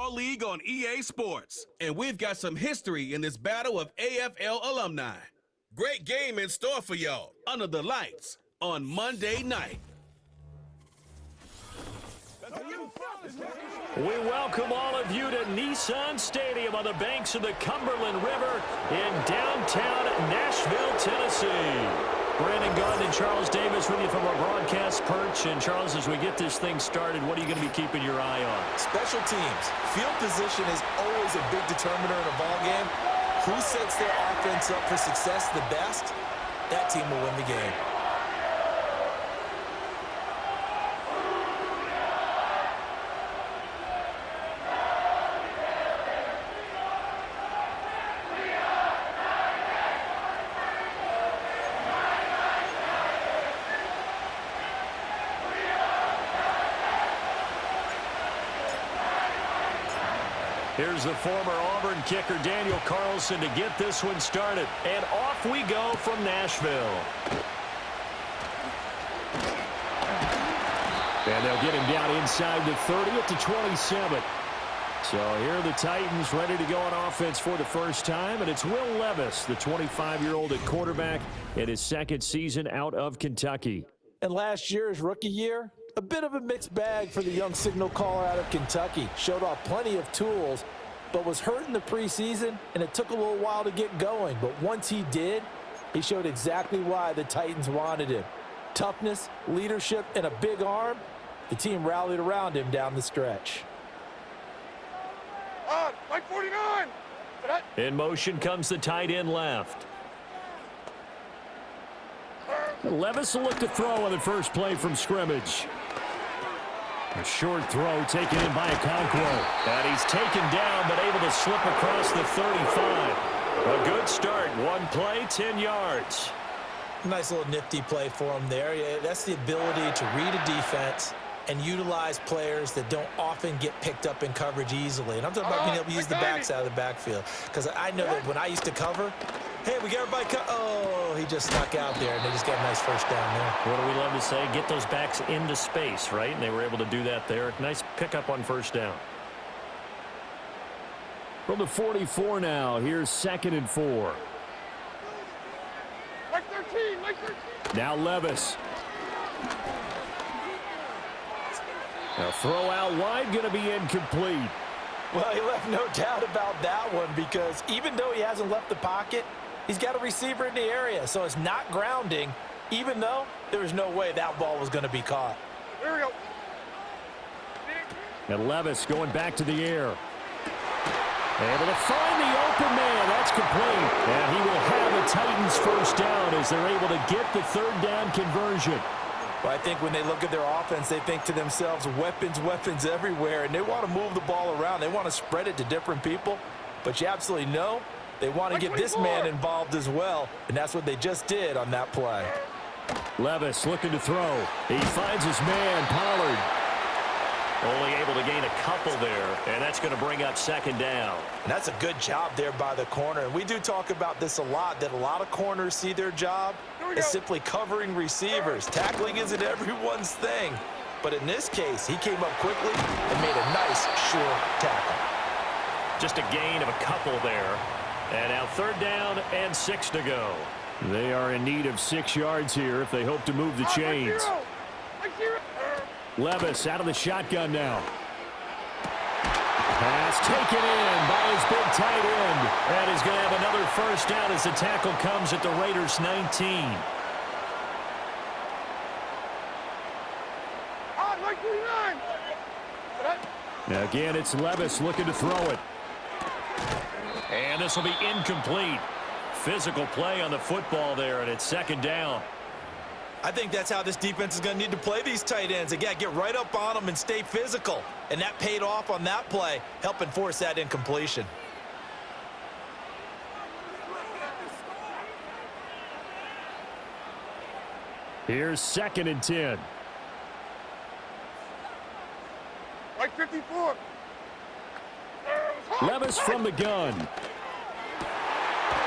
Football League on EA Sports. And we've got some history in this battle of AFL alumni. Great game in store for y'all under the lights on Monday night. We welcome all of you to Nissan Stadium on the banks of the Cumberland River in downtown Nashville, Tennessee. Brandon Gunn and Charles Davis with you from our broadcast perch. And Charles, as we get this thing started, what are you going to be keeping your eye on? Special teams. Field position is always a big determiner in a ball game. Who sets their offense up for success the best, that team will win the game. Here's the former Auburn kicker, Daniel Carlson, to get this one started. And off we go from Nashville. And they'll get him down inside the 30 at the 27. So here are the Titans ready to go on offense for the first time. And it's Will Levis, the 25-year-old at quarterback, in his second season out of Kentucky. And last year's rookie year, a bit of a mixed bag for the young signal caller out of Kentucky. Showed off plenty of tools, but was hurt in the preseason, and it took a little while to get going. But once he did, he showed exactly why the Titans wanted him. Toughness, leadership, and a big arm. The team rallied around him down the stretch. Like 49! In motion comes the tight end left. Levis will look to throw on the first play from scrimmage. A short throw taken in by Okonkwo. And he's taken down but able to slip across the 35. A good start. One play, 10 yards. Nice little nifty play for him there. Yeah, that's the ability to read a defense and utilize players that don't often get picked up in coverage easily. And I'm talking about being able to use the backs out of the backfield. Because I know that when I used to cover, hey, we got everybody oh, he just snuck out there, and they just got a nice first down there. What do we love to say? Get those backs into space, right? And they were able to do that there. Nice pickup on first down. From the 44 now, here's 2nd and 4. Like 13, like 13. Now Levis. Now throw out wide, going to be incomplete. Well, he left no doubt about that one, because even though he hasn't left the pocket, he's got a receiver in the area, so it's not grounding, even though there was no way that ball was going to be caught. Here we go. And Levis going back to the air. Able to find the open man. That's complete. And he will have the Titans first down as they're able to get the third down conversion. Well, I think when they look at their offense, they think to themselves, weapons, weapons everywhere, and they want to move the ball around. They want to spread it to different people, but you absolutely know they want to get this man involved as well, and that's what they just did on that play. Levis looking to throw. He finds his man, Pollard. Only able to gain a couple there, and that's going to bring up 2nd down. And that's a good job there by the corner. And we do talk about this a lot, that a lot of corners see their job as simply covering receivers. Tackling isn't everyone's thing. But in this case, he came up quickly and made a nice, short tackle. Just a gain of a couple there. And now 3rd down and 6 to go. They are in need of 6 yards here if they hope to move the chains. Levis out of the shotgun now. Pass taken in by his big tight end. And he's going to have another first down as the tackle comes at the Raiders' 19. Again, it's Levis looking to throw it. And this will be incomplete. Physical play on the football there, and it's 2nd down. I think that's how this defense is going to need to play these tight ends. They got to get right up on them and stay physical. And that paid off on that play, helping force that incompletion. Here's 2nd and 10. Like 54. Levis from the gun.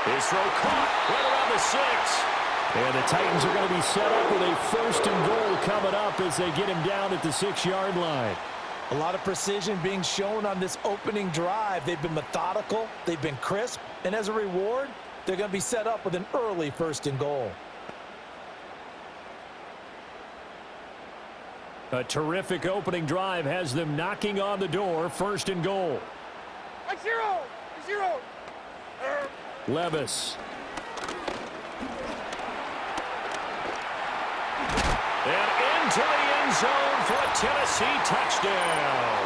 His throw caught right around the 6. And the Titans are going to be set up with a 1st and goal coming up as they get him down at the 6-yard line. A lot of precision being shown on this opening drive. They've been methodical, they've been crisp, and as a reward, they're going to be set up with an early 1st and goal. A terrific opening drive has them knocking on the door, 1st and goal. Like zero. Levis. And into the end zone for a Tennessee touchdown.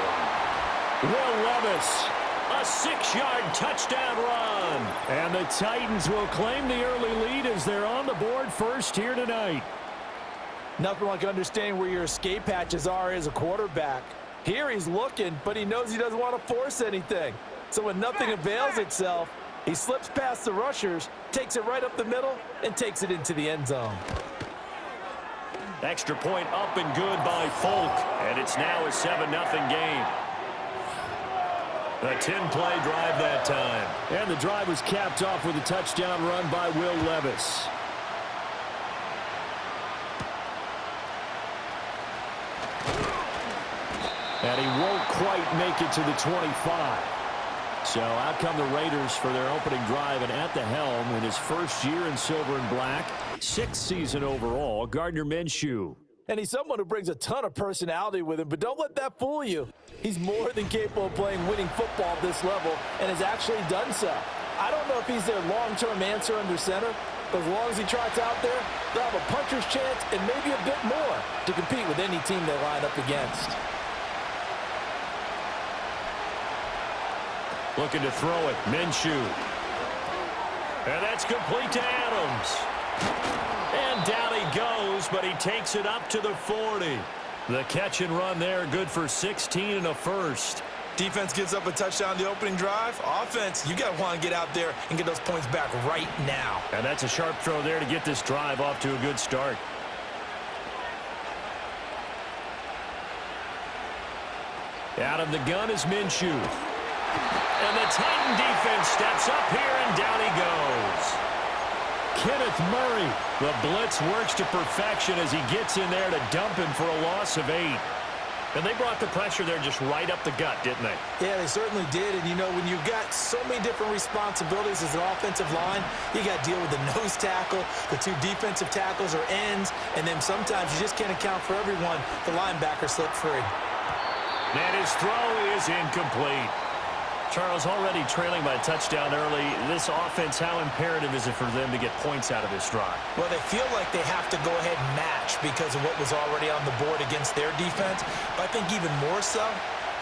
Will Levis, a 6-yard touchdown run. And the Titans will claim the early lead as they're on the board first here tonight. Nothing like understanding where your escape hatches are as a quarterback. Here he's looking, but he knows he doesn't want to force anything. So when nothing avails itself, he slips past the rushers, takes it right up the middle, and takes it into the end zone. Extra point up and good by Folk, and it's now a 7-0 game. A 10-play drive that time. And the drive was capped off with a touchdown run by Will Levis. And he won't quite make it to the 25. So out come the Raiders for their opening drive, and at the helm in his first year in silver and black, 6th season overall, Gardner Minshew. And he's someone who brings a ton of personality with him, but don't let that fool you. He's more than capable of playing winning football at this level and has actually done so. I don't know if he's their long-term answer under center, but as long as he trots out there, they'll have a puncher's chance and maybe a bit more to compete with any team they line up against. Looking to throw it, Minshew. And that's complete to Adams. And down he goes, but he takes it up to the 40. The catch and run there, good for 16 and a first. Defense gives up a touchdown the opening drive. Offense, you got to want to get out there and get those points back right now. And that's a sharp throw there to get this drive off to a good start. Out of the gun is Minshew. And the Titan defense steps up here, and down he goes. Kenneth Murray. The blitz works to perfection as he gets in there to dump him for a loss of 8. And they brought the pressure there just right up the gut, didn't they? Yeah, they certainly did. And, you know, when you've got so many different responsibilities as an offensive line, you got to deal with the nose tackle, the 2 defensive tackles or ends, and then sometimes you just can't account for everyone. The linebacker slipped free. And his throw is incomplete. Charles, already trailing by a touchdown early. This offense, how imperative is it for them to get points out of this drive? Well, they feel like they have to go ahead and match because of what was already on the board against their defense. But I think even more so,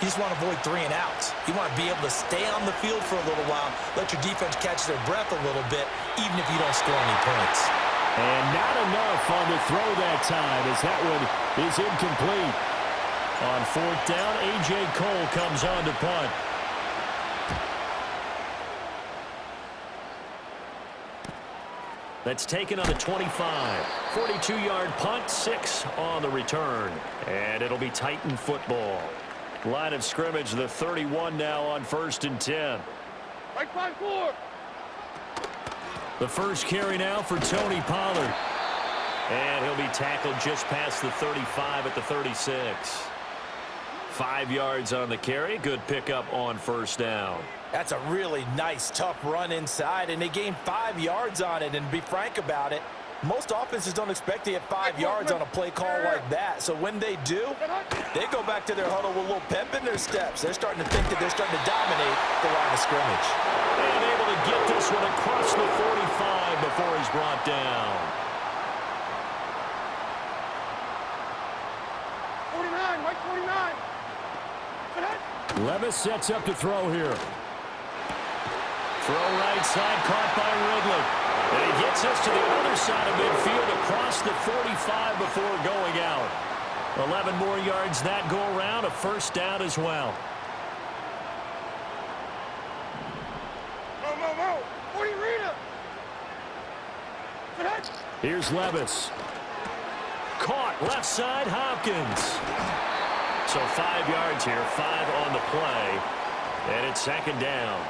you just want to avoid 3 and outs. You want to be able to stay on the field for a little while, let your defense catch their breath a little bit, even if you don't score any points. And not enough on the throw that time as that one is incomplete. On 4th down, A.J. Cole comes on to punt. That's taken on the 25. 42-yard punt, 6 on the return. And it'll be Titan football. Line of scrimmage, the 31 now on 1st and 10. Right 5-4. The first carry now for Tony Pollard. And he'll be tackled just past the 35 at the 36. 5 yards on the carry. Good pickup on 1st down. That's a really nice, tough run inside, and they gained 5 yards on it. And to be frank about it, most offenses don't expect to get 5 yards on a play call like that. So when they do, they go back to their huddle with a little pep in their steps. They're starting to think that they're starting to dominate the line of scrimmage. And able to get this one across the 45 before he's brought down. 49, Mike 49. Levis sets up to throw here. Throw right side, caught by Ridley. And he gets us to the other side of midfield across the 45 before going out. 11 more yards that go around, a 1st down as well. Mo. 40 Rita. Here's Levis. Caught left side, Hopkins. So 5 yards here, 5 on the play. And it's 2nd down.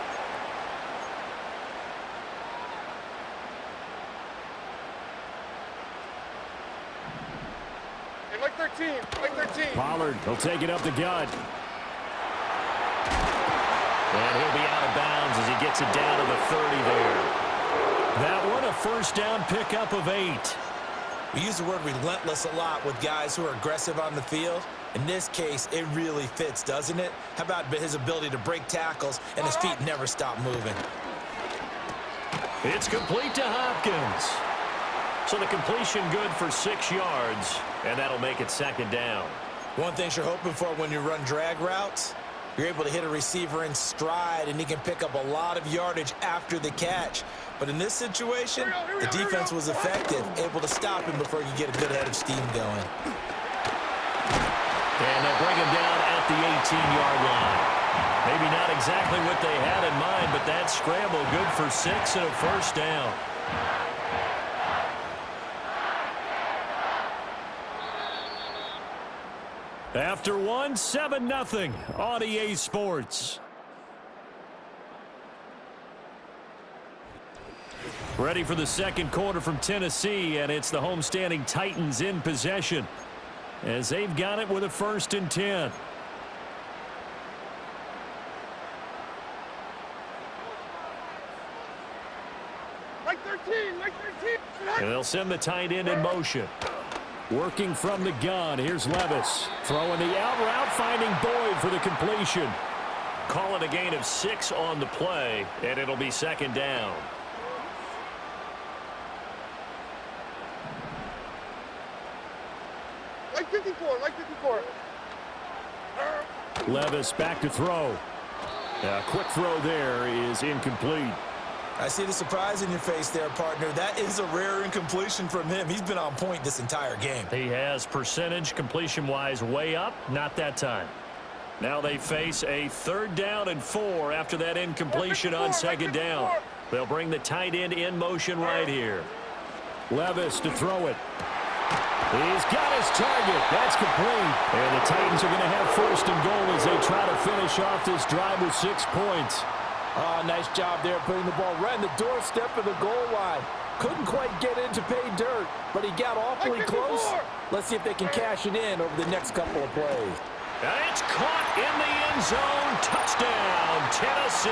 Like 13. Pollard will take it up the gut. And he'll be out of bounds as he gets it down to the 30 there. That one, a first down pickup of 8. We use the word relentless a lot with guys who are aggressive on the field. In this case, it really fits, doesn't it? How about his ability to break tackles and his feet never stop moving? It's complete to Hopkins. So the completion good for 6 yards, and that'll make it second down. One thing you're hoping for when you run drag routes, you're able to hit a receiver in stride, and he can pick up a lot of yardage after the catch. But in this situation, the defense was effective, able to stop him before he could get a good head of steam going. And they'll bring him down at the 18-yard line. Maybe not exactly what they had in mind, but that scramble good for 6 and a first down. After one, 7-0 on EA Sports. Ready for the second quarter from Tennessee, and it's the homestanding Titans in possession as they've got it with a 1st and 10. Mike 13, Mike 13. And they'll send the tight end in motion. Working from the gun, here's Levis. Throwing the out route, finding Boyd for the completion. Call it a gain of 6 on the play, and it'll be second down. Mike 54, Mike 54. Levis back to throw. A quick throw there is incomplete. I see the surprise in your face there, partner. That is a rare incompletion from him. He's been on point this entire game. He has percentage completion-wise way up, not that time. Now they face a 3rd down and 4 after that incompletion on second down. They'll bring the tight end in motion right here. Levis to throw it. He's got his target. That's complete. And the Titans are going to have 1st and goal as they try to finish off this drive with 6 points. Oh, nice job there putting the ball right in the doorstep of the goal line. Couldn't quite get in to pay dirt, but he got awfully close. Let's see if they can cash it in over the next couple of plays. And it's caught in the end zone. Touchdown, Tennessee.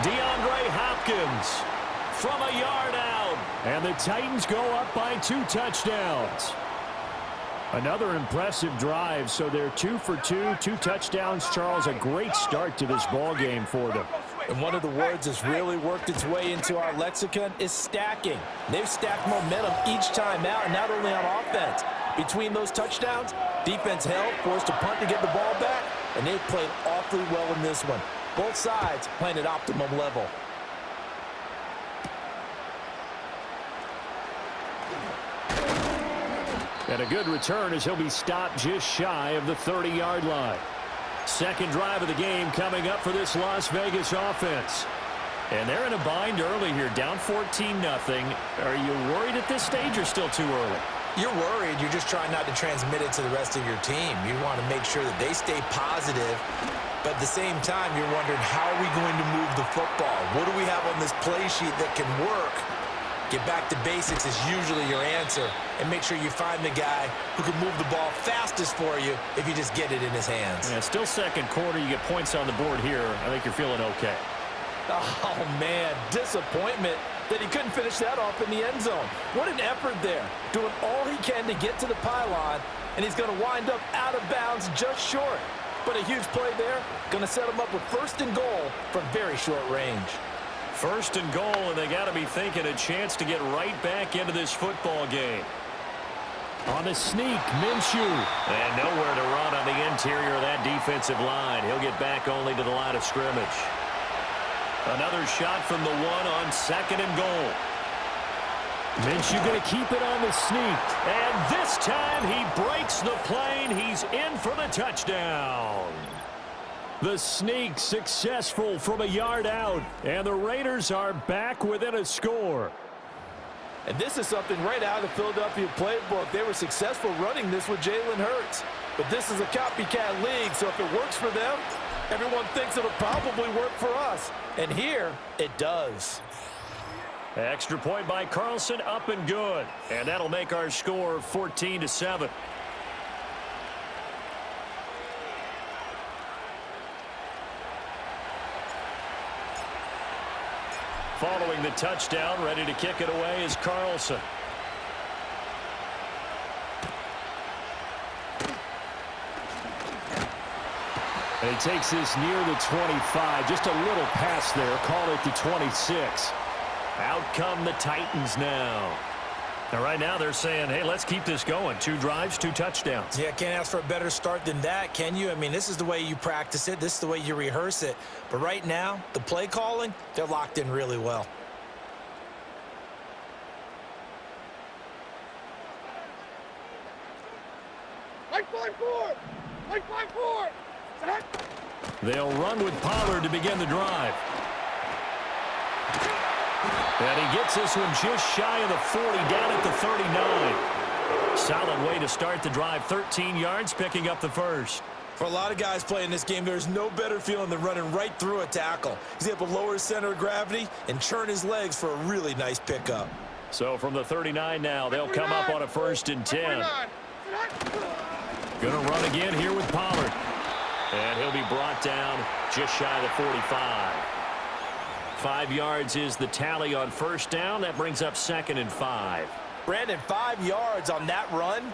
DeAndre Hopkins from a yard out. And the Titans go up by 2 touchdowns. Another impressive drive, so they're 2 for 2, 2 touchdowns. Charles, a great start to this ball game for them. And one of the words that's really worked its way into our lexicon is stacking. They've stacked momentum each time out, and not only on offense. Between those touchdowns, defense held, forced a punt to get the ball back, and they've played awfully well in this one. Both sides playing at optimum level. And a good return as he'll be stopped just shy of the 30-yard line. Second drive of the game coming up for this Las Vegas offense. And they're in a bind early here, down 14-0. Are you worried at this stage or still too early? You're worried. You're just trying not to transmit it to the rest of your team. You want to make sure that they stay positive. But at the same time, you're wondering, how are we going to move the football? What do we have on this play sheet that can work? Get back to basics is usually your answer. And make sure you find the guy who can move the ball fastest for you if you just get it in his hands. Yeah, still second quarter. You get points on the board here. I think you're feeling okay. Oh, man, disappointment that he couldn't finish that off in the end zone. What an effort there, doing all he can to get to the pylon, and he's going to wind up out of bounds just short. But a huge play there, going to set him up with 1st and goal from very short range. 1st and goal, and they got to be thinking a chance to get right back into this football game. On the sneak, Minshew. And nowhere to run on the interior of that defensive line. He'll get back only to the line of scrimmage. Another shot from the 1 on 2nd and goal. Minshew going to keep it on the sneak. And this time he breaks the plane. He's in for the touchdown. The sneak successful from a yard out. And the Raiders are back within a score. And this is something right out of the Philadelphia playbook. They were successful running this with Jalen Hurts. But this is a copycat league, so if it works for them, everyone thinks it'll probably work for us. And here, it does. Extra point by Carlson, up and good. And that'll make our score 14-7. Following the touchdown, ready to kick it away is Carlson. And he takes this near the 25. Just a little pass there. Call it the 26. Out come the Titans now. Now, right now, they're saying, hey, let's keep this going. 2 drives, 2 touchdowns. Yeah, can't ask for a better start than that, can you? I mean, this is the way you practice it. This is the way you rehearse it. But right now, the play calling, they're locked in really well. Like 5-4. Like 5-4. They'll run with Pollard to begin the drive. And he gets this one just shy of the 40, down at the 39. Solid way to start the drive. 13 yards, picking up the first. For a lot of guys playing this game, there's no better feeling than running right through a tackle. He's able to lower his center of gravity and churn his legs for a really nice pickup. So from the 39 now, they'll come up on a 1st and 10. Gonna run again here with Pollard. And he'll be brought down just shy of the 45. 5 yards is the tally on 1st down. That brings up 2nd and 5. Brandon, 5 yards on that run.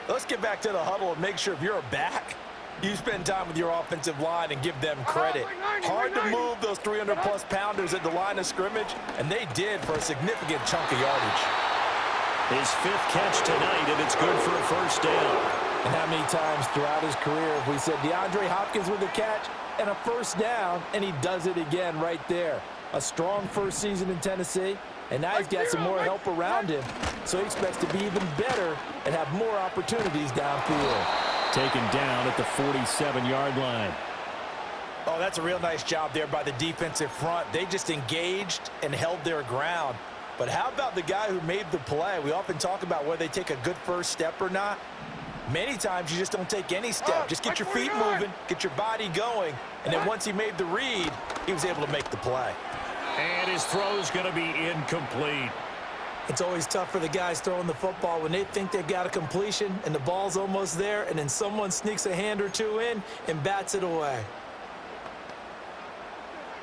Let's get back to the huddle and make sure if you're a back, you spend time with your offensive line and give them credit. Hard to move those 300-plus pounders at the line of scrimmage, and they did for a significant chunk of yardage. His 5th catch tonight, and it's good for a 1st down. And how many times throughout his career have we said DeAndre Hopkins with a catch and a 1st down, and he does it again right there. A strong first season in Tennessee, and now he's got some more help around him, so he expects to be even better and have more opportunities downfield. Taken down at the 47-yard line. Oh, that's a real nice job there by the defensive front. They just engaged and held their ground. But how about the guy who made the play? We often talk about whether they take a good first step or not. Many times you just don't take any step. Just get your feet moving, get your body going, and then once he made the read, he was able to make the play. And his throw's going to be incomplete. It's always tough for the guys throwing the football when they think they've got a completion and the ball's almost there, and then someone sneaks a hand or two in and bats it away.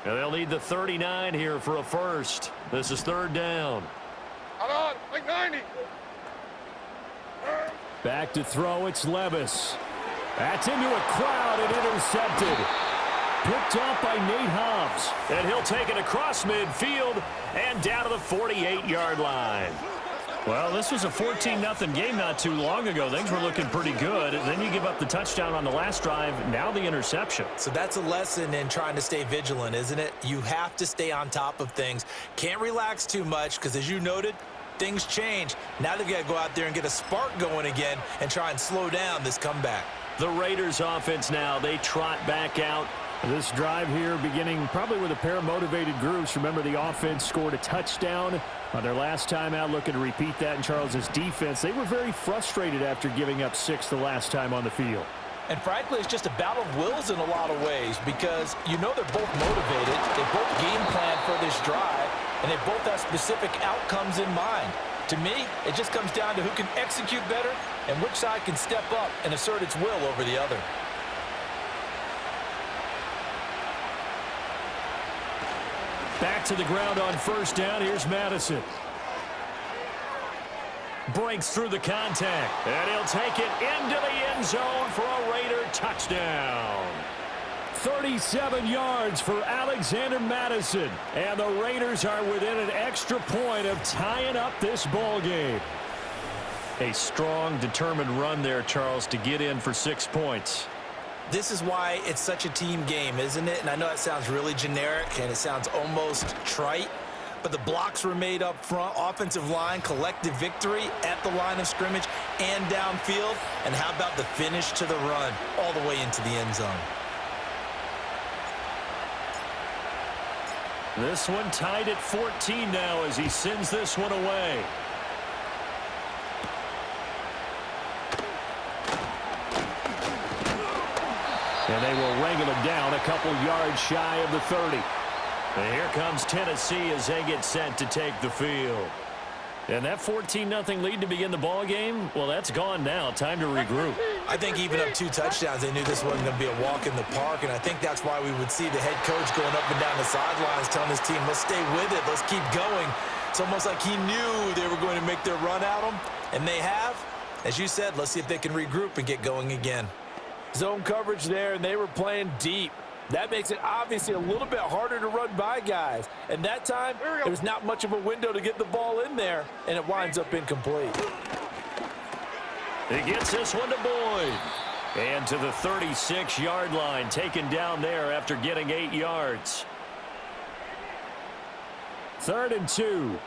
And they'll need the 39 here for a 1st. This is 3rd down. Hold on, like 90. Back to throw, it's Levis. That's into a crowd and intercepted. Picked off by Nate Hobbs. And he'll take it across midfield and down to the 48-yard line. Well, this was a 14-0 game not too long ago. Things were looking pretty good. And then you give up the touchdown on the last drive. Now the interception. So that's a lesson in trying to stay vigilant, isn't it? You have to stay on top of things. Can't relax too much because, as you noted, things change. Now they've got to go out there and get a spark going again and try and slow down this comeback. The Raiders offense now, they trot back out. This drive here beginning probably with a pair of motivated groups. Remember, the offense scored a touchdown on their last time out, looking to repeat that in Charles's defense. They were very frustrated after giving up 6 the last time on the field. And frankly, it's just a battle of wills in a lot of ways because you know they're both motivated. They both game plan for this drive, and they both have specific outcomes in mind. To me, it just comes down to who can execute better and which side can step up and assert its will over the other. Back to the ground on 1st down. Here's Madison. Breaks through the contact. And he'll take it into the end zone for a Raider touchdown. 37 yards for Alexander Madison. And the Raiders are within an extra point of tying up this ball game. A strong, determined run there, Charles, to get in for 6 points. This is why it's such a team game, isn't it? And I know it sounds really generic and it sounds almost trite, but the blocks were made up front, offensive line, collective victory at the line of scrimmage and downfield. And how about the finish to the run all the way into the end zone? This one tied at 14 now as he sends this one away. And they will wrangle him down a couple yards shy of the 30. And here comes Tennessee as they get set to take the field. And that 14-0 lead to begin the ball game, well, that's gone now. Time to regroup. I think even up 2 touchdowns, they knew this wasn't going to be a walk in the park, and I think that's why we would see the head coach going up and down the sidelines telling his team, let's stay with it, let's keep going. It's almost like he knew they were going to make their run at him, and they have. As you said, let's see if they can regroup and get going again. Zone coverage there, and they were playing deep. That makes it obviously a little bit harder to run by guys. And that time, there's not much of a window to get the ball in there, and it winds up incomplete. He gets this one to Boyd. And to the 36-yard line, taken down there after getting 8 yards. 3rd and 2.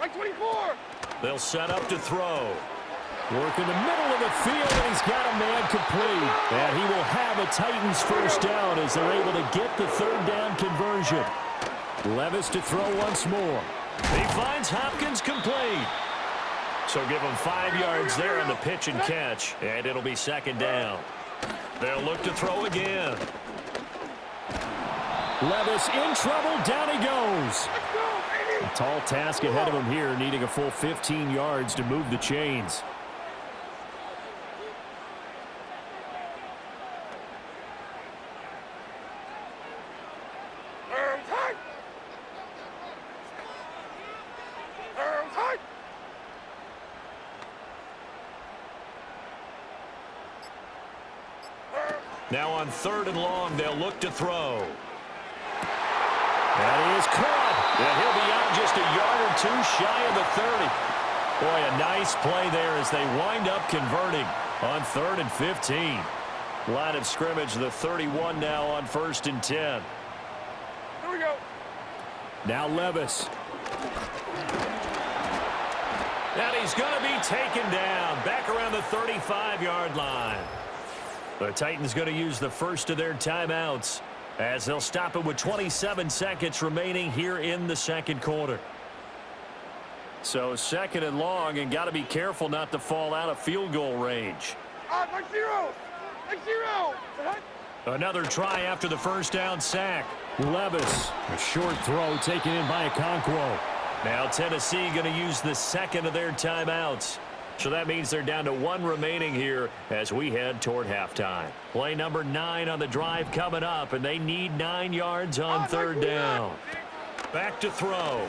Like 24. They'll set up to throw. Work in the middle of the field, and he's got a man complete. And he will have a Titans first down as they're able to get the 3rd down conversion. Levis to throw once more. He finds Hopkins complete. So give him 5 yards there on the pitch and catch, and it'll be 2nd down. They'll look to throw again. Levis in trouble. Down he goes. A tall task ahead of him here, needing a full 15 yards to move the chains. Now on 3rd and long, they'll look to throw. And he is caught. And he'll be out just a yard or 2 shy of the 30. Boy, a nice play there as they wind up converting on 3rd and 15. Line of scrimmage, the 31 now on 1st and 10. Here we go. Now Levis. And he's going to be taken down back around the 35-yard line. The Titans going to use the first of their timeouts as they'll stop it with 27 seconds remaining here in the 2nd quarter. So 2nd and long, and got to be careful not to fall out of field goal range. Like 0. Like 0. Another try after the first down sack. Levis, a short throw taken in by Okonkwo. Now Tennessee going to use the 2nd of their timeouts. So that means they're down to 1 remaining here as we head toward halftime. Play number 9 on the drive coming up, and they need 9 yards on 3rd down. Back to throw.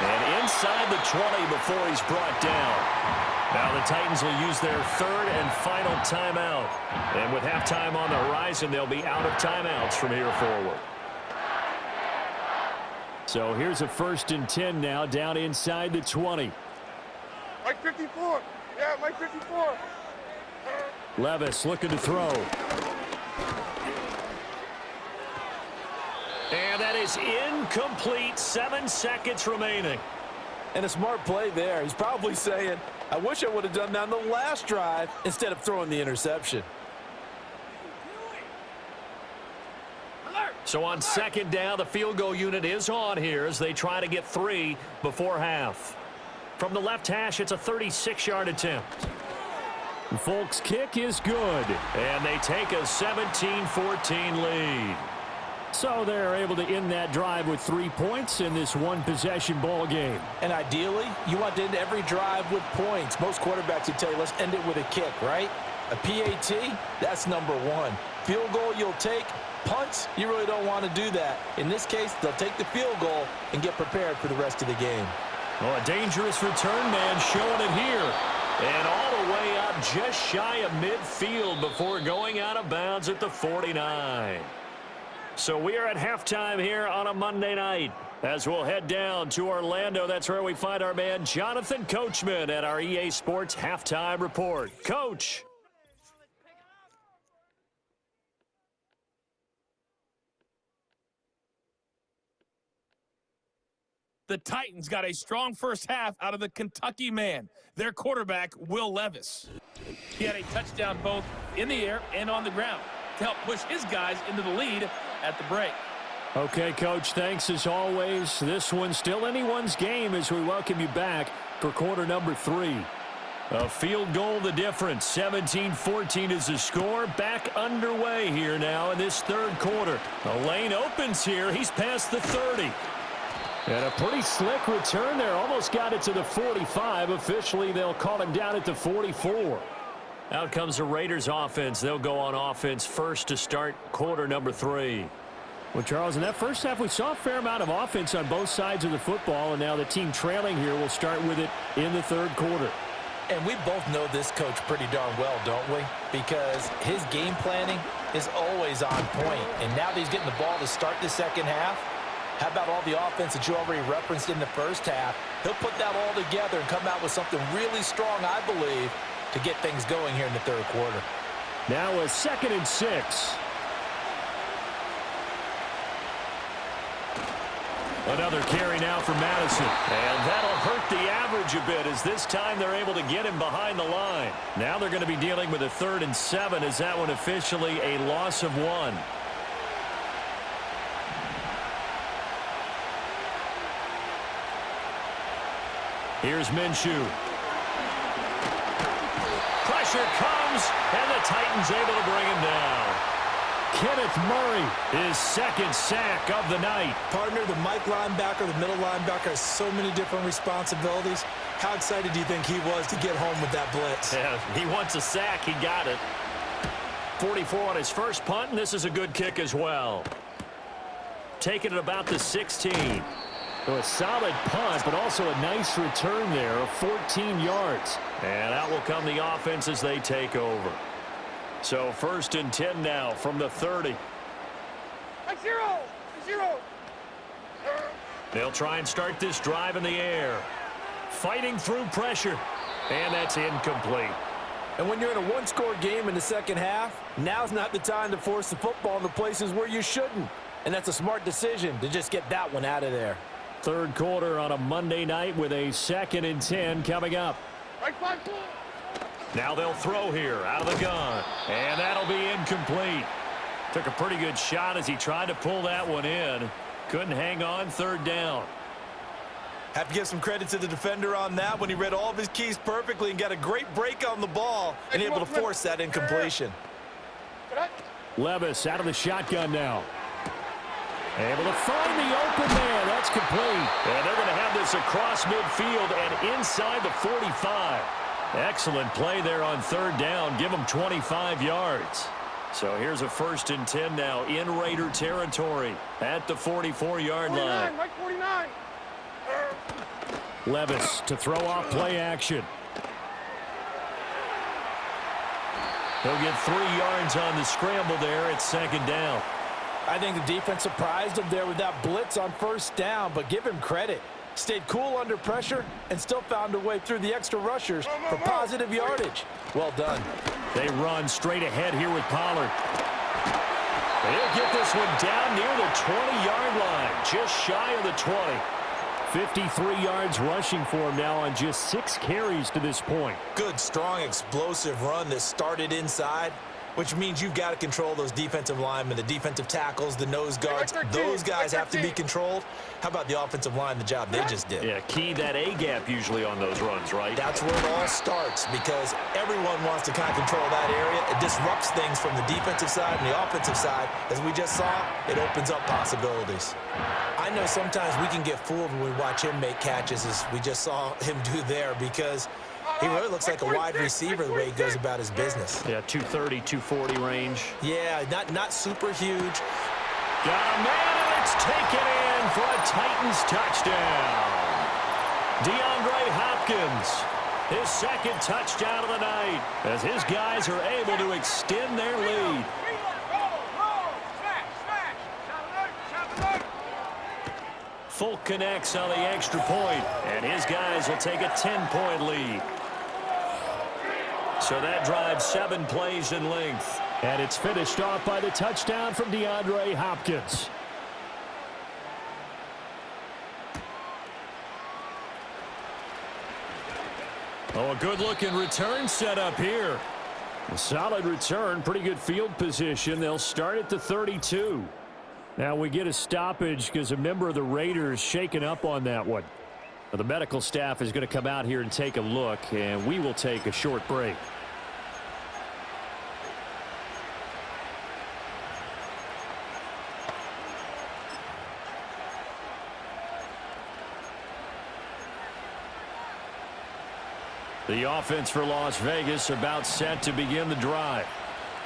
And inside the 20 before he's brought down. Now the Titans will use their 3rd and final timeout. And with halftime on the horizon, they'll be out of timeouts from here forward. So here's a 1st and 10 now, down inside the 20. Like 54. Yeah, like 54. Levis looking to throw. And that is incomplete. 7 seconds remaining. And a smart play there. He's probably saying, I wish I would have done that on the last drive instead of throwing the interception. So on 2nd down, the field goal unit is on here as they try to get 3 before half. From the left hash, it's a 36-yard attempt. Folk's kick is good, and they take a 17-14 lead. So they're able to end that drive with 3 points in this one-possession ball game. And ideally, you want to end every drive with points. Most quarterbacks would tell you, let's end it with a kick, right? A PAT, that's number 1. Field goal you'll take. Punts, you really don't want to do that. In this case, they'll take the field goal and get prepared for the rest of the game. Well, a dangerous return man showing it here. And all the way up just shy of midfield before going out of bounds at the 49. So we are at halftime here on a Monday night. As we'll head down to Orlando, that's where we find our man Jonathan Coachman at our EA Sports Halftime Report. Coach. The Titans got a strong first half out of the Kentucky man, their quarterback, Will Levis. He had a touchdown both in the air and on the ground to help push his guys into the lead at the break. Okay, Coach, thanks as always. This one's still anyone's game as we welcome you back for quarter number 3. A field goal the difference. 17-14 is the score. Back underway here now in this third quarter. The lane opens here. He's past the 30. And a pretty slick return there. Almost got it to the 45. Officially, they'll call him down at the 44. Out comes the Raiders offense. They'll go on offense first to start quarter number 3. Well, Charles, in that first half, we saw a fair amount of offense on both sides of the football, and now the team trailing here will start with it in the third quarter. And we both know this coach pretty darn well, don't we? Because his game planning is always on point. And now that he's getting the ball to start the second half, how about all the offense that you already referenced in the first half? He'll put that all together and come out with something really strong, I believe, to get things going here in the third quarter. Now a 2nd and 6. Another carry now for Madison. And that'll hurt the average a bit as this time they're able to get him behind the line. Now they're going to be dealing with a 3rd and 7 as that one officially a loss of 1. Here's Minshew. Pressure comes, and the Titans able to bring him down. Kenneth Murray, his 2nd sack of the night. Partner, the Mike linebacker, the middle linebacker has so many different responsibilities. How excited do you think he was to get home with that blitz? Yeah, he wants a sack. He got it. 44 on his first punt, and this is a good kick as well. Taking it about the 16. So a solid punt, but also a nice return there of 14 yards. And out will come the offense as they take over. So 1st and 10 now from the 30. Zero. They'll try and start this drive in the air. Fighting through pressure. And that's incomplete. And when you're in a one-score game in the second half, now's not the time to force the football in the places where you shouldn't. And that's a smart decision to just get that one out of there. Third quarter on a Monday night with a 2nd and 10 coming up. Now they'll throw here out of the gun. And that'll be incomplete. Took a pretty good shot as he tried to pull that one in. Couldn't hang on 3rd down. Have to give some credit to the defender on that when he read all of his keys perfectly and got a great break on the ball and able to force that incompletion. Levis out of the shotgun now. Able to find the open man. That's complete. And they're going to have this across midfield and inside the 45. Excellent play there on 3rd down. Give them 25 yards. So here's a 1st and 10 now in Raider territory at the 44-yard line. Mike 49. Levis to throw off play action. He'll get 3 yards on the scramble there at 2nd down. I think the defense surprised him there with that blitz on 1st down, but give him credit. Stayed cool under pressure and still found a way through the extra rushers for positive yardage. Well done. They run straight ahead here with Pollard. They'll get this one down near the 20-yard line, just shy of the 20. 53 yards rushing for him now on just 6 carries to this point. Good, strong, explosive run that started inside, which means you've got to control those defensive linemen, the defensive tackles, the nose guards. Those guys have to be controlled. How about the offensive line, the job they just did? Yeah, key that A-gap usually on those runs, right? That's where it all starts because everyone wants to kind of control that area. It disrupts things from the defensive side and the offensive side. As we just saw, it opens up possibilities. I know sometimes we can get fooled when we watch him make catches as we just saw him do there because he really looks like a wide receiver the way he goes about his business. Yeah, 230, 240 range. Yeah, not super huge. Got a man, and it's taken in for a Titans touchdown. DeAndre Hopkins, his 2nd touchdown of the night, as his guys are able to extend their lead. Folk connects on the extra point, and his guys will take a 10-point lead. So that drives 7 plays in length. And it's finished off by the touchdown from DeAndre Hopkins. Oh, a good-looking return set up here. A solid return, pretty good field position. They'll start at the 32. Now we get a stoppage because a member of the Raiders shaken up on that one. The medical staff is going to come out here and take a look, and we will take a short break. The offense for Las Vegas about set to begin the drive.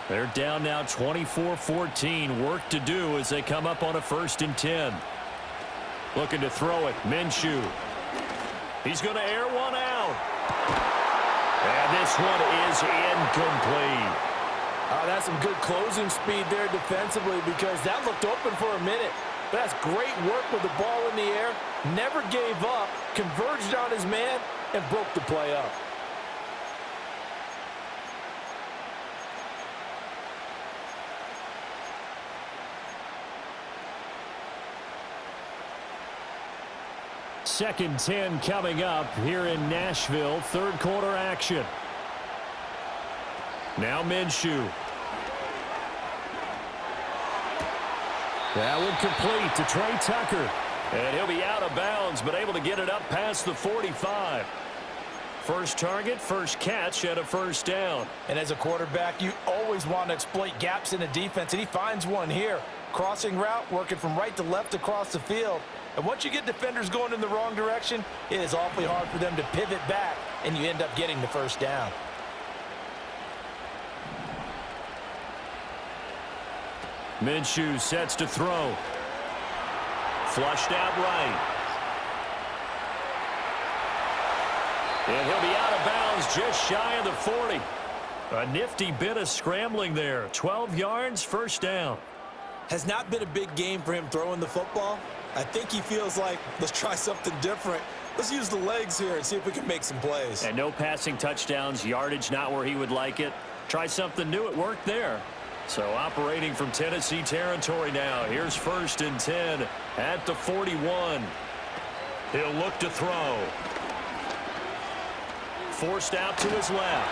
They're down now 24-14. Work to do as they come up on a 1st and 10. Looking to throw it. Minshew. He's going to air one out. And this one is incomplete. That's some good closing speed there defensively because that looked open for a minute. But that's great work with the ball in the air. Never gave up, converged on his man, and broke the play up. Second 10 coming up here in Nashville. 3rd quarter action. Now Minshew. That one complete to Trey Tucker. And he'll be out of bounds, but able to get it up past the 45. First target, first catch, and a 1st down. And as a quarterback, you always want to exploit gaps in the defense, and he finds one here. Crossing route, working from right to left across the field. And once you get defenders going in the wrong direction, it is awfully hard for them to pivot back, and you end up getting the 1st down. Minshew sets to throw. Flushed out right. And he'll be out of bounds just shy of the 40. A nifty bit of scrambling there. 12 yards, 1st down. Has not been a big game for him throwing the football. I think he feels like, let's try something different. Let's use the legs here and see if we can make some plays. And no passing touchdowns, yardage not where he would like it. Try something new, it worked there. So operating from Tennessee territory now. Here's 1st and 10 at the 41. He'll look to throw. Forced out to his left.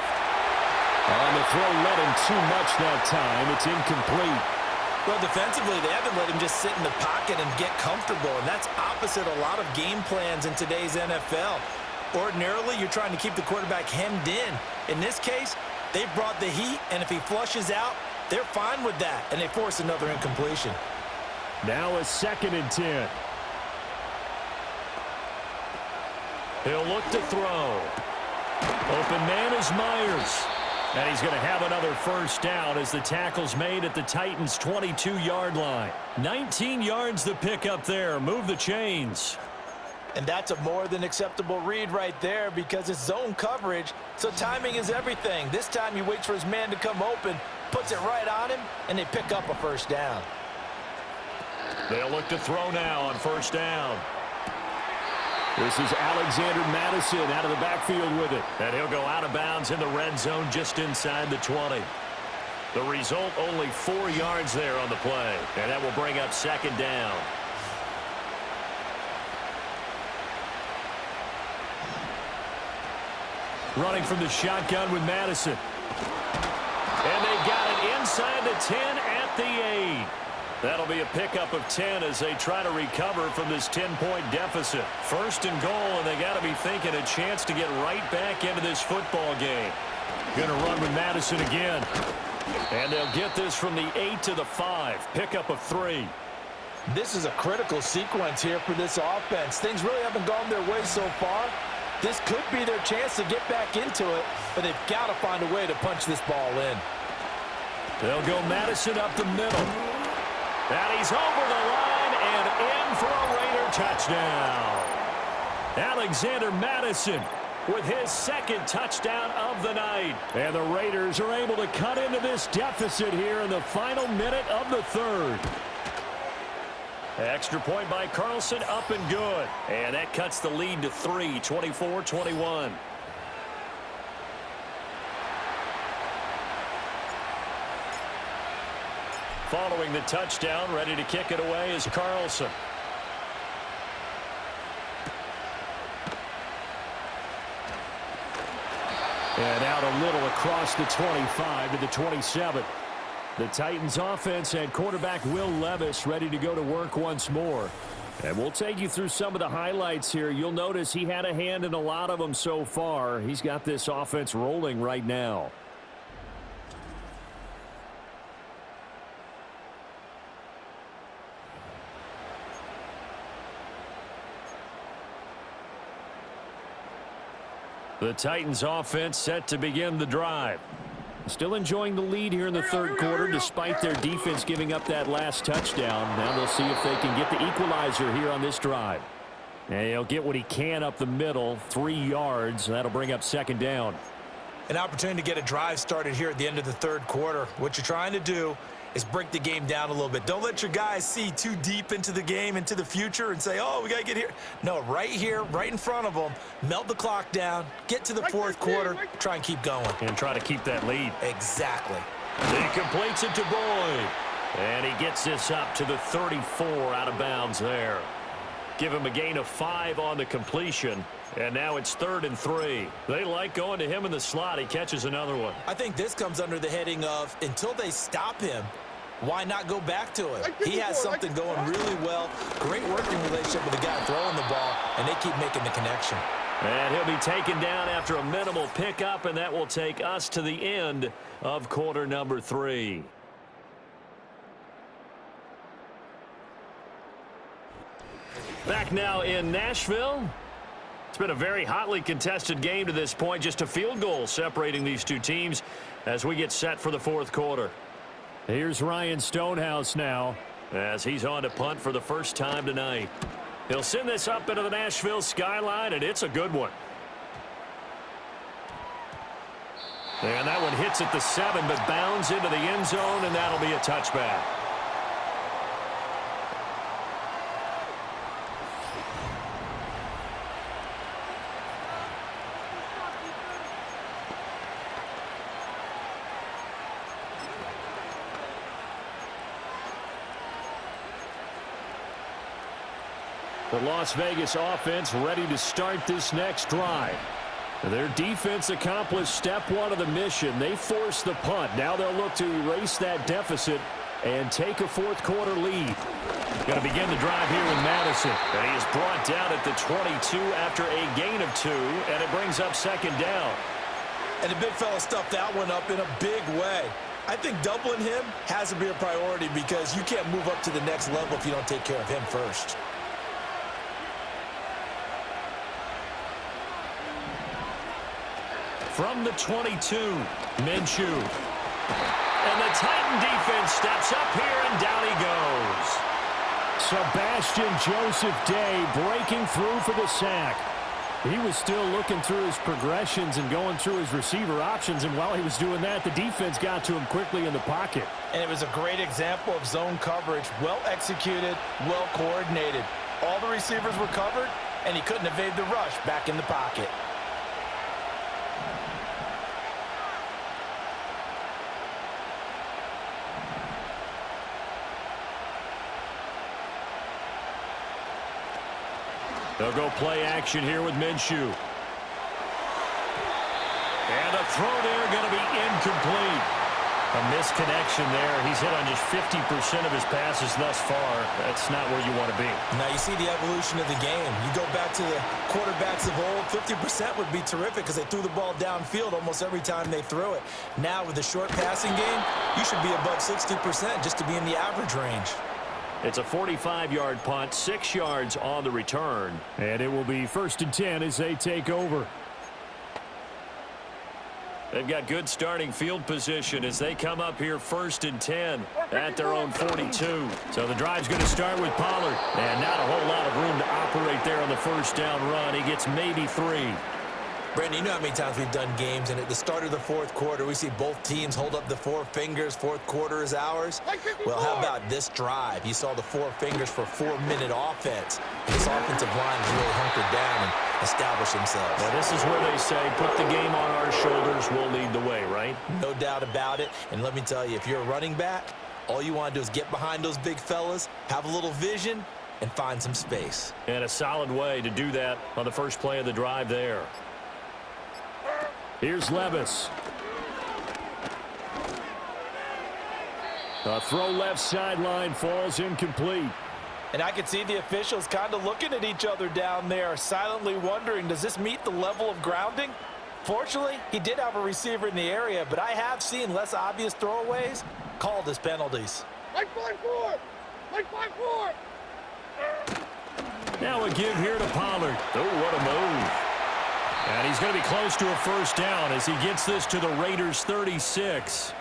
On the throw, let him too much that time. It's incomplete. Well, defensively, they haven't let him just sit in the pocket and get comfortable, and that's opposite a lot of game plans in today's NFL. Ordinarily, you're trying to keep the quarterback hemmed in. In this case, they brought the heat, and if he flushes out, they're fine with that, and they force another incompletion. Now a 2nd and 10. He'll look to throw. Open man is Myers. And he's going to have another 1st down as the tackle's made at the Titans' 22-yard line. 19 yards to pick up there. Move the chains. And that's a more than acceptable read right there because it's zone coverage, so timing is everything. This time he waits for his man to come open, puts it right on him, and they pick up a 1st down. They'll look to throw now on 1st down. This is Alexander Madison out of the backfield with it. And he'll go out of bounds in the red zone just inside the 20. The result, only 4 yards there on the play. And that will bring up 2nd down. Running from the shotgun with Madison. And they've got it inside the 10 at the 8. That'll be a pickup of 10 as they try to recover from this 10-point deficit. 1st and goal, and they got to be thinking a chance to get right back into this football game. Going to run with Madison again. And they'll get this from the 8 to the 5. Pickup of 3. This is a critical sequence here for this offense. Things really haven't gone their way so far. This could be their chance to get back into it, but they've got to find a way to punch this ball in. They'll go Madison up the middle. And he's over the line and in for a Raider touchdown. Alexander Madison with his 2nd touchdown of the night. And the Raiders are able to cut into this deficit here in the final minute of the 3rd. Extra point by Carlson, up and good. And that cuts the lead to 3, 24-21. Following the touchdown, ready to kick it away is Carlson. And out a little across the 25 to the 27. The Titans offense and quarterback Will Levis ready to go to work once more. And we'll take you through some of the highlights here. You'll notice he had a hand in a lot of them so far. He's got this offense rolling right now. The Titans offense set to begin the drive. Still enjoying the lead here in the third quarter despite their defense giving up that last touchdown. Now they'll see if they can get the equalizer here on this drive. And he'll get what he can up the middle, 3 yards. That'll bring up second down. An opportunity to get a drive started here at the end of the third quarter. What you're trying to do is break the game down a little bit. Don't let your guys see too deep into the game, into the future, and say, oh, we got to get here. No, right here, right in front of them, melt the clock down, get to the fourth quarter, try and keep going. And try to keep that lead. Exactly. He completes it to Boyd. And he gets this up to the 34 out of bounds there. Give him a gain of 5 on the completion. And now it's 3rd and 3. They like going to him in the slot. He catches another one. I think this comes under the heading of until they stop him, why not go back to it? He has something going really well. Great working relationship with the guy throwing the ball, and they keep making the connection. And he'll be taken down after a minimal pickup, and that will take us to the end of quarter number 3. Back now in Nashville. It's been a very hotly contested game to this point. Just a field goal separating these two teams as we get set for the fourth quarter. Here's Ryan Stonehouse now as he's on to punt for the first time tonight. He'll send this up into the Nashville skyline, and it's a good one. And that one hits at the 7, but bounds into the end zone, and that'll be a touchback. The Las Vegas offense ready to start this next drive. Their defense accomplished step 1 of the mission. They forced the punt. Now they'll look to erase that deficit and take a fourth quarter lead. Going to begin the drive here with Madison. And he is brought down at the 22 after a gain of 2, and it brings up second down. And the big fella stuffed that one up in a big way. I think doubling him has to be a priority because you can't move up to the next level if you don't take care of him first. From the 22, Minshew. And the Titan defense steps up here, and down he goes. Sebastian Joseph Day breaking through for the sack. He was still looking through his progressions and going through his receiver options, and while he was doing that, the defense got to him quickly in the pocket. And it was a great example of zone coverage. Well executed, well coordinated. All the receivers were covered, and he couldn't evade the rush back in the pocket. They'll go play action here with Minshew. And a throw there going to be incomplete. A misconnection there. He's hit on just 50% of his passes thus far. That's not where you want to be. Now you see the evolution of the game. You go back to the quarterbacks of old, 50% would be terrific because they threw the ball downfield almost every time they threw it. Now with the short passing game, you should be above 60% just to be in the average range. It's a 45-yard punt, 6 yards on the return. And it will be 1st and 10 as they take over. They've got good starting field position as they come up here 1st and 10 at their own 42. So the drive's going to start with Pollard. And not a whole lot of room to operate there on the first down run. He gets maybe 3. Brandon, you know how many times we've done games, and at the start of the fourth quarter, we see both teams hold up the 4 fingers, fourth quarter is ours. Well, how about this drive? You saw the 4 fingers for 4-minute offense. This offensive line has really hunkered down and established themselves. Now, this is where they say, put the game on our shoulders, we'll lead the way, right? No doubt about it. And let me tell you, if you're a running back, all you want to do is get behind those big fellas, have a little vision, and find some space. And a solid way to do that on the first play of the drive there. Here's Levis. A throw left sideline falls incomplete. And I could see the officials kind of looking at each other down there, silently wondering, does this meet the level of grounding? Fortunately, he did have a receiver in the area, but I have seen less obvious throwaways called as penalties. Like 5-4! Like 5-4! Now a give here to Pollard. Oh, what a move. And he's going to be close to a first down as he gets this to the Raiders' 36.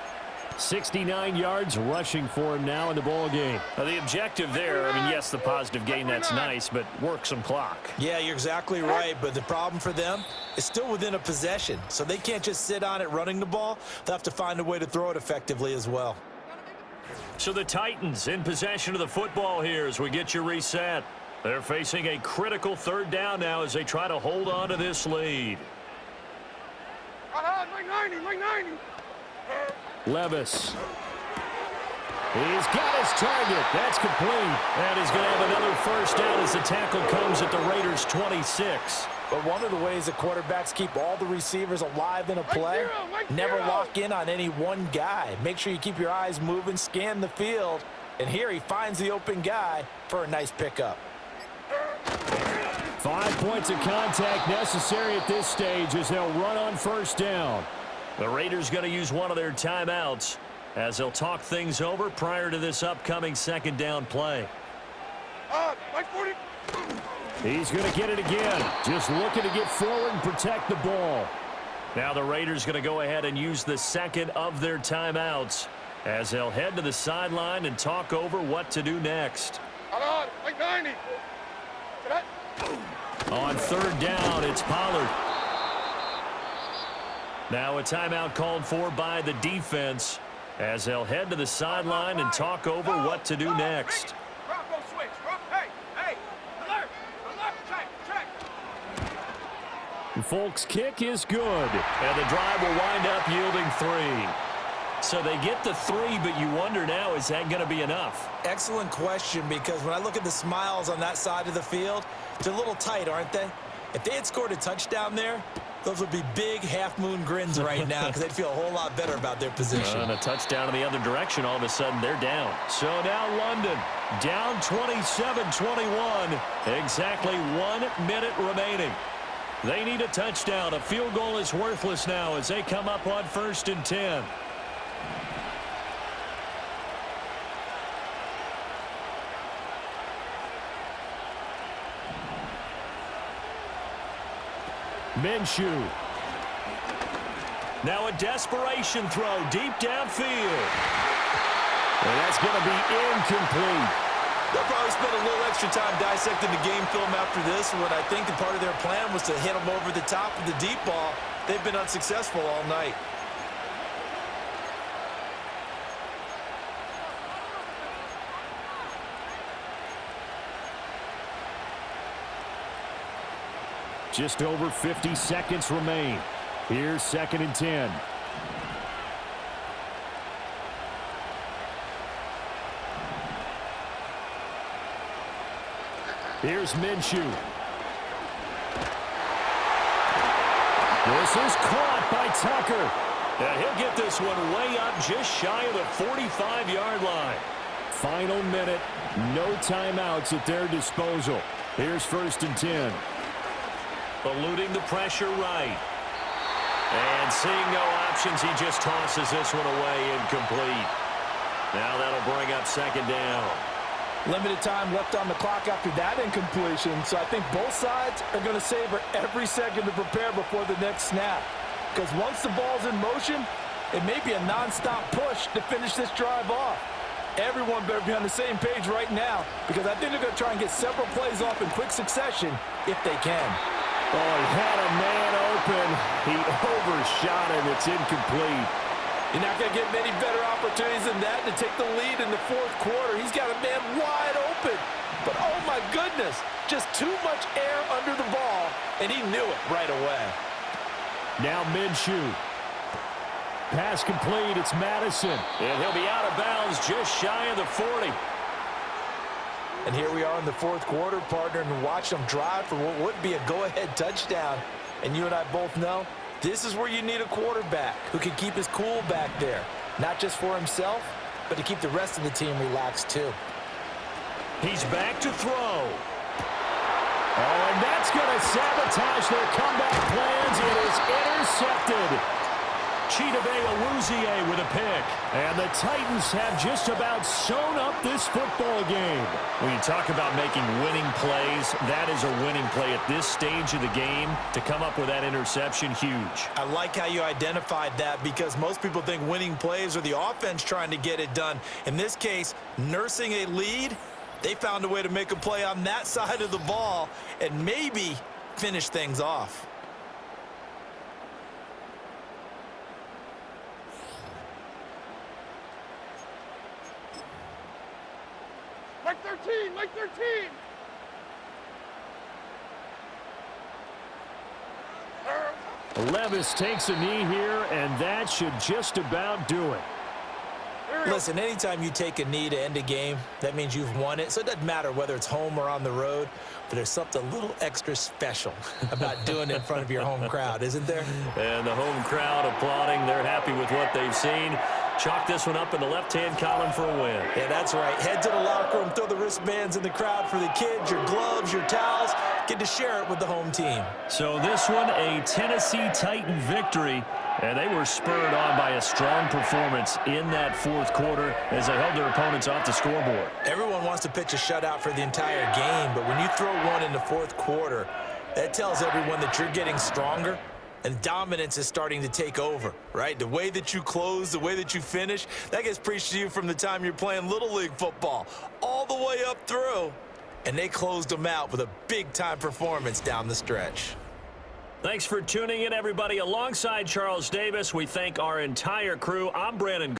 69 yards rushing for him now in the ball game. Now the objective there, I mean, yes, the positive gain, that's nice, but work some clock. Yeah, you're exactly right, but the problem for them is still within a possession, so they can't just sit on it running the ball. They'll have to find a way to throw it effectively as well. So the Titans in possession of the football here as we get you reset. They're facing a critical third down now as they try to hold on to this lead. Like 90, like 90! Levis. He's got his target. That's complete. And he's going to have another first down as the tackle comes at the Raiders' 26. But one of the ways that quarterbacks keep all the receivers alive in a play, never lock in on any one guy. Make sure you keep your eyes moving, scan the field, and here he finds the open guy for a nice pickup. 5 points of contact necessary at this stage as they'll run on first down. The Raiders going to use one of their timeouts as they'll talk things over prior to this upcoming second down play. Like 40! He's going to get it again. Just looking to get forward and protect the ball. Now the Raiders going to go ahead and use the second of their timeouts as they'll head to the sideline and talk over what to do next. Like 90! On third down, it's Pollard. Now a timeout called for by the defense as they'll head to the sideline and talk over what to do next. Folks, kick is good, and the drive will wind up yielding 3. So they get the 3, but you wonder now, is that going to be enough? Excellent question, because when I look at the smiles on that side of the field, they're a little tight, aren't they? If they had scored a touchdown there, those would be big half-moon grins right now because they'd feel a whole lot better about their position. And a touchdown in the other direction, all of a sudden they're down. So now London down 27-21. Exactly 1 minute remaining. They need a touchdown. A field goal is worthless now as they come up on 1st and 10. Minshew. Now a desperation throw deep downfield. And that's going to be incomplete. They'll probably spend a little extra time dissecting the game film after this, when I think the part of their plan was to hit them over the top of the deep ball. They've been unsuccessful all night. Just over 50 seconds remain. Here's 2nd and 10. Here's Minshew. This is caught by Tucker. And he'll get this one way up just shy of the 45-yard line. Final minute, no timeouts at their disposal. Here's 1st and 10. Eluding the pressure right. And seeing no options, he just tosses this one away incomplete. Now that'll bring up 2nd down. Limited time left on the clock after that incompletion, so I think both sides are going to savor every second to prepare before the next snap. Because once the ball's in motion, it may be a nonstop push to finish this drive off. Everyone better be on the same page right now, because I think they're going to try and get several plays off in quick succession if they can. Oh, he had a man open. He overshot him. It's incomplete. You're not going to get many better opportunities than that to take the lead in the 4th quarter. He's got a man wide open. But, oh, my goodness, just too much air under the ball, and he knew it right away. Now Minshew. Pass complete. It's Madison. And he'll be out of bounds just shy of the 40. And here we are in the 4th quarter, partner, and watch them drive for what would be a go-ahead touchdown. And you and I both know this is where you need a quarterback who can keep his cool back there. Not just for himself, but to keep the rest of the team relaxed too. He's back to throw. Oh, and that's going to sabotage their comeback plans. It is intercepted. Chidobe Awuzie with a pick. And the Titans have just about sewn up this football game. When you talk about making winning plays, that is a winning play at this stage of the game. To come up with that interception, huge. I like how you identified that because most people think winning plays are the offense trying to get it done. In this case, nursing a lead, they found a way to make a play on that side of the ball and maybe finish things off. Mike 13, Mike 13. Levis takes a knee here, and that should just about do it. Listen, anytime you take a knee to end a game, that means you've won it. So it doesn't matter whether it's home or on the road, but there's something a little extra special about doing it in front of your home crowd, isn't there? And the home crowd applauding. They're happy with what they've seen. Chalk this one up in the left-hand column for a win. Yeah, that's right. Head to the locker room, throw the wristbands in the crowd for the kids, your gloves, your towels. Get to share it with the home team. So this one, a Tennessee Titan victory. And they were spurred on by a strong performance in that fourth quarter as they held their opponents off the scoreboard. Everyone wants to pitch a shutout for the entire game, but when you throw one in the fourth quarter, that tells everyone that you're getting stronger and dominance is starting to take over, right? The way that you close, the way that you finish, that gets preached to you from the time you're playing Little League football all the way up through. And they closed them out with a big-time performance down the stretch. Thanks for tuning in, everybody. Alongside Charles Davis, we thank our entire crew. I'm Brandon.